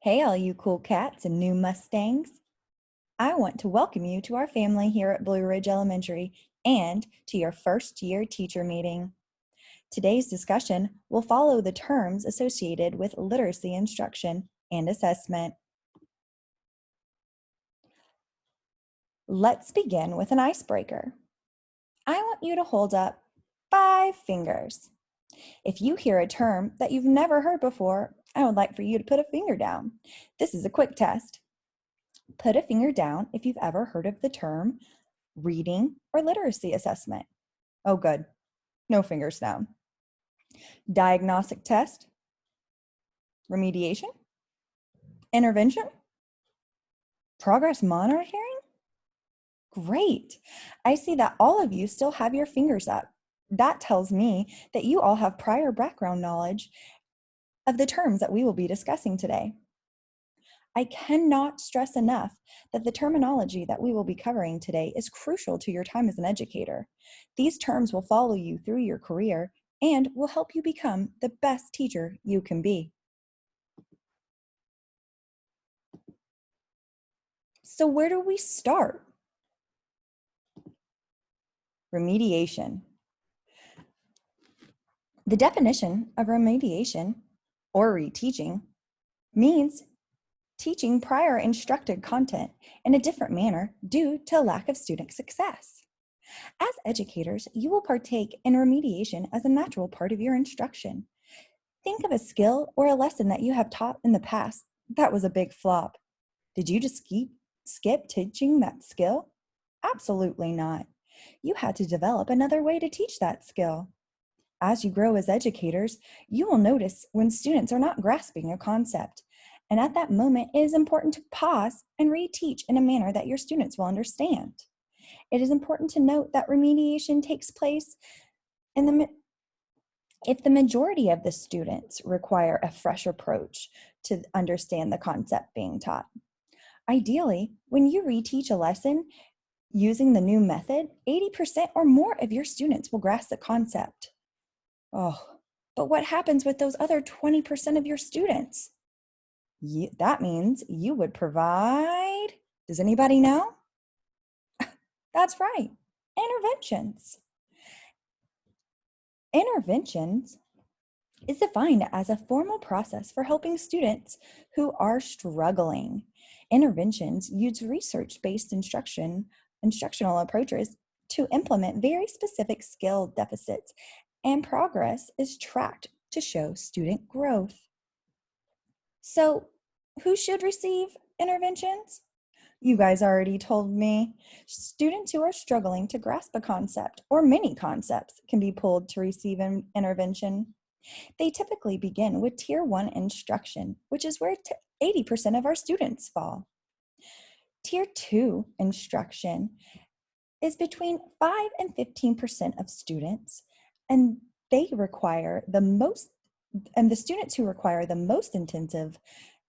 Hey, all you cool cats and new Mustangs. I want to welcome you to our family here at Blue Ridge Elementary and to your first year teacher meeting. Today's discussion will follow the terms associated with literacy instruction and assessment. Let's begin with an icebreaker. I want you to hold up 5 fingers. If you hear a term that you've never heard before, I would like for you to put a finger down. This is a quick test. Put a finger down if you've ever heard of the term reading or literacy assessment. Oh, good. No fingers down. Diagnostic test, remediation, intervention, progress monitoring. Great. I see that all of you still have your fingers up. That tells me that you all have prior background knowledge of the terms that we will be discussing today. I cannot stress enough that the terminology that we will be covering today is crucial to your time as an educator. These terms will follow you through your career and will help you become the best teacher you can be. So where do we start? Remediation. The definition of remediation, or reteaching, means teaching prior instructed content in a different manner due to lack of student success. As educators, you will partake in remediation as a natural part of your instruction. Think of a skill or a lesson that you have taught in the past that was a big flop. Did you just skip teaching that skill? Absolutely not. You had to develop another way to teach that skill. As you grow as educators, you will notice when students are not grasping a concept. And at that moment, it is important to pause and reteach in a manner that your students will understand. It is important to note that remediation takes place if the majority of the students require a fresh approach to understand the concept being taught. Ideally, when you reteach a lesson using the new method, 80% or more of your students will grasp the concept. Oh, but what happens with those other 20% of your students? That means you would provide, does anybody know? That's right, interventions. Interventions is defined as a formal process for helping students who are struggling. Interventions use research-based instructional approaches to implement very specific skill deficits, and progress is tracked to show student growth. So, who should receive interventions? You guys already told me. Students who are struggling to grasp a concept or many concepts can be pulled to receive an intervention. They typically begin with Tier 1 instruction, which is where 80% of our students fall. Tier 2 instruction is between 5 and 15% of students, and the students who require the most intensive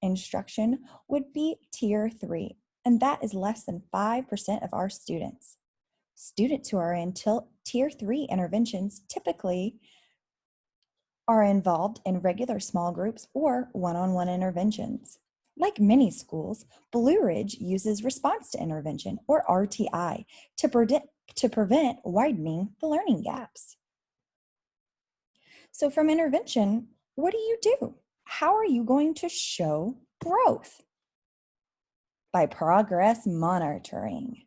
instruction would be Tier 3, and that is less than 5% of our students. Students who are in Tier 3 interventions typically are involved in regular small groups or one-on-one interventions. Like many schools, Blue Ridge uses response to intervention, or RTI, to prevent widening the learning gaps. So from intervention, what do you do? How are you going to show growth? By progress monitoring.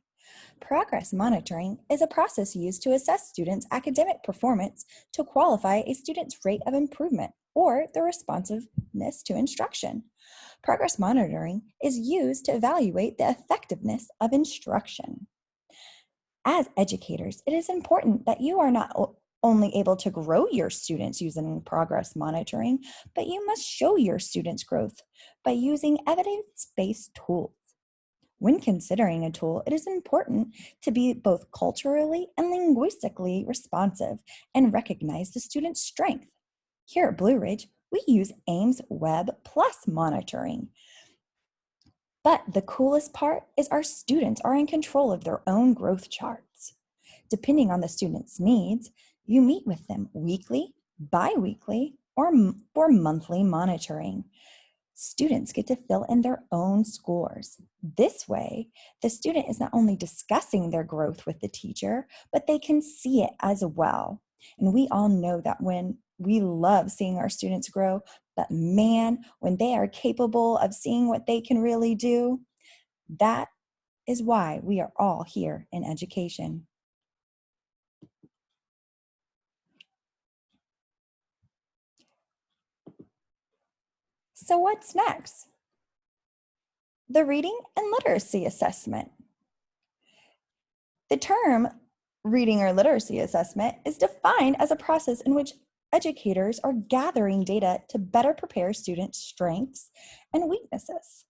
Progress monitoring is a process used to assess students' academic performance to qualify a student's rate of improvement or their responsiveness to instruction. Progress monitoring is used to evaluate the effectiveness of instruction. As educators, it is important that you are not only able to grow your students using progress monitoring, but you must show your students' growth by using evidence-based tools. When considering a tool, it is important to be both culturally and linguistically responsive and recognize the student's strength. Here at Blue Ridge, we use Ames Web Plus monitoring. But the coolest part is our students are in control of their own growth charts. Depending on the student's needs, you meet with them weekly, bi-weekly, or monthly monitoring. Students get to fill in their own scores. This way, the student is not only discussing their growth with the teacher, but they can see it as well. And we all know that when we love seeing our students grow, but man, when they are capable of seeing what they can really do, that is why we are all here in education. So what's next? The reading and literacy assessment. The term reading or literacy assessment is defined as a process in which educators are gathering data to better prepare students' strengths and weaknesses.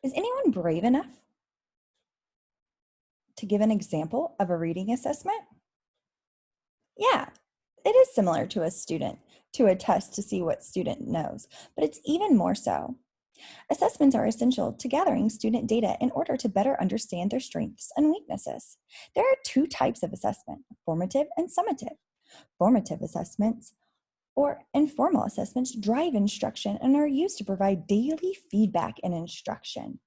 Is anyone brave enough to give an example of a reading assessment? Yeah, it is similar to a test to see what student knows, but it's even more so. Assessments are essential to gathering student data in order to better understand their strengths and weaknesses. There are two types of assessment, formative and summative. Formative assessments or informal assessments drive instruction and are used to provide daily feedback and instruction.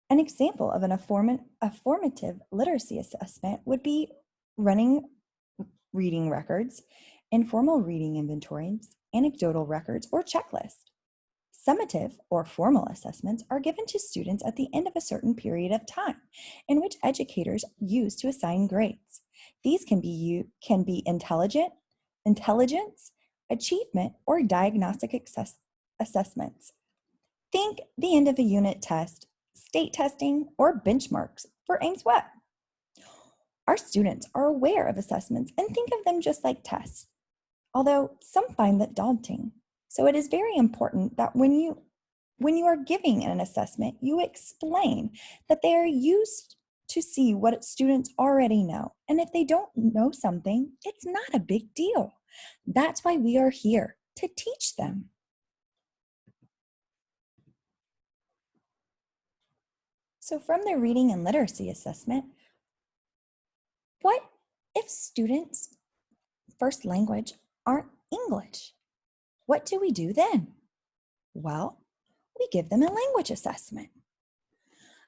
An example of a formative literacy assessment would be running reading records, informal reading inventories, anecdotal records, or checklists. Summative or formal assessments are given to students at the end of a certain period of time, in which educators use to assign grades. These can be intelligence, achievement, or diagnostic assessments. Think the end of a unit test, state testing, or benchmarks for Ames Web. Our students are aware of assessments and think of them just like tests, although some find that daunting. So it is very important that when you are giving an assessment, you explain that they are used to see what students already know. And if they don't know something, it's not a big deal. That's why we are here, to teach them. So from the reading and literacy assessment, what if students' first language aren't English? What do we do then? Well, we give them a language assessment.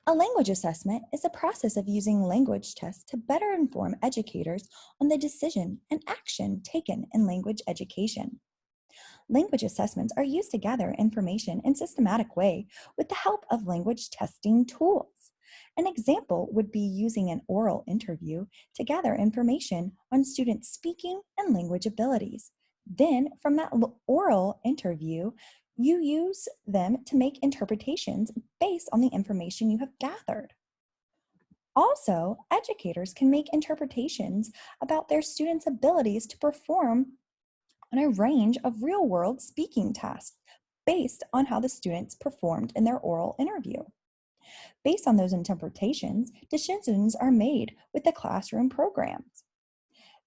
A language assessment is a process of using language tests to better inform educators on the decision and action taken in language education. Language assessments are used to gather information in a systematic way with the help of language testing tools. An example would be using an oral interview to gather information on students' speaking and language abilities. Then, from that oral interview, you use them to make interpretations based on the information you have gathered. Also, educators can make interpretations about their students' abilities to perform on a range of real-world speaking tasks based on how the students performed in their oral interview. Based on those interpretations, decisions are made with the classroom programs.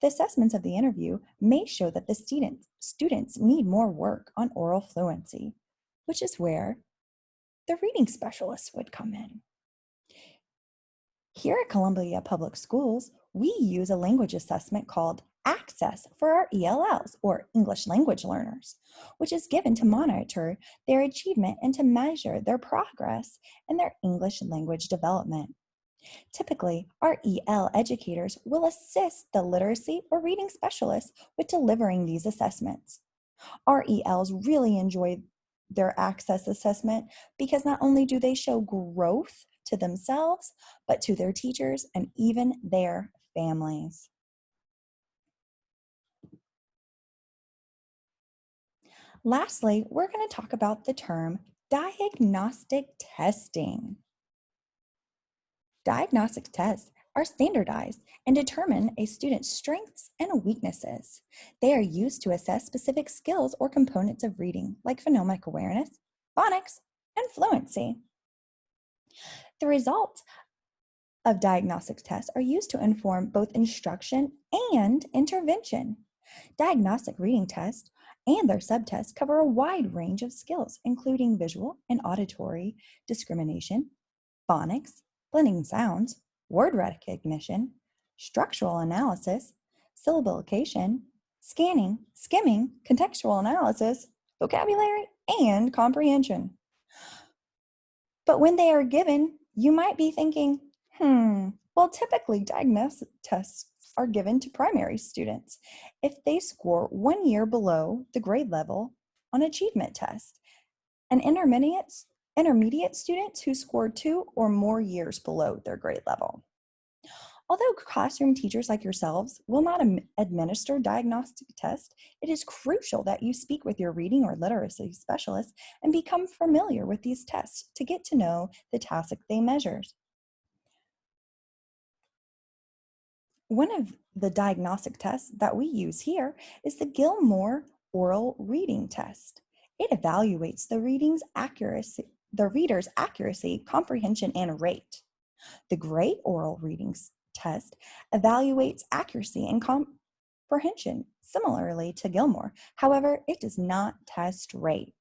The assessments of the interview may show that the students need more work on oral fluency, which is where the reading specialist would come in. Here at Columbia Public Schools, we use a language assessment called Access for our ELLs, or English language learners, which is given to monitor their achievement and to measure their progress in their English language development. Typically, our EL educators will assist the literacy or reading specialists with delivering these assessments. Our ELs really enjoy their access assessment because not only do they show growth to themselves, but to their teachers and even their families. Lastly, we're going to talk about the term diagnostic testing. Diagnostic tests are standardized and determine a student's strengths and weaknesses. They are used to assess specific skills or components of reading, like phonemic awareness, phonics, and fluency. The results of diagnostic tests are used to inform both instruction and intervention. Diagnostic reading tests and their subtests cover a wide range of skills, including visual and auditory discrimination, phonics, blending sounds, word recognition, structural analysis, syllabification, scanning, skimming, contextual analysis, vocabulary, and comprehension. But when they are given, you might be thinking, well, typically diagnostic tests are given to primary students if they score 1 year below the grade level on achievement tests, and intermediate students who score 2 or more years below their grade level. Although classroom teachers like yourselves will not administer diagnostic tests, it is crucial that you speak with your reading or literacy specialist and become familiar with these tests to get to know the task they measure. One of the diagnostic tests that we use here is the Gilmore Oral Reading Test. It evaluates the reader's accuracy, comprehension, and rate. The Great Oral Reading Test evaluates accuracy and comprehension, similarly to Gilmore. However, it does not test rate.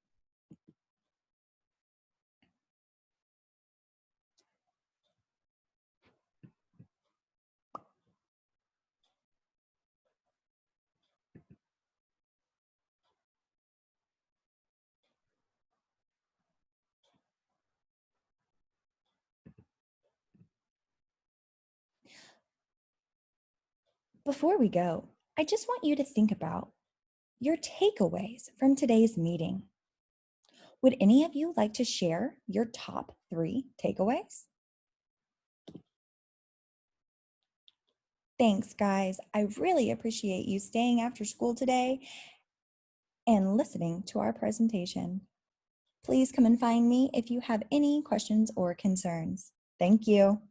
Before we go, I just want you to think about your takeaways from today's meeting. Would any of you like to share your top 3 takeaways? Thanks, guys. I really appreciate you staying after school today and listening to our presentation. Please come and find me if you have any questions or concerns. Thank you.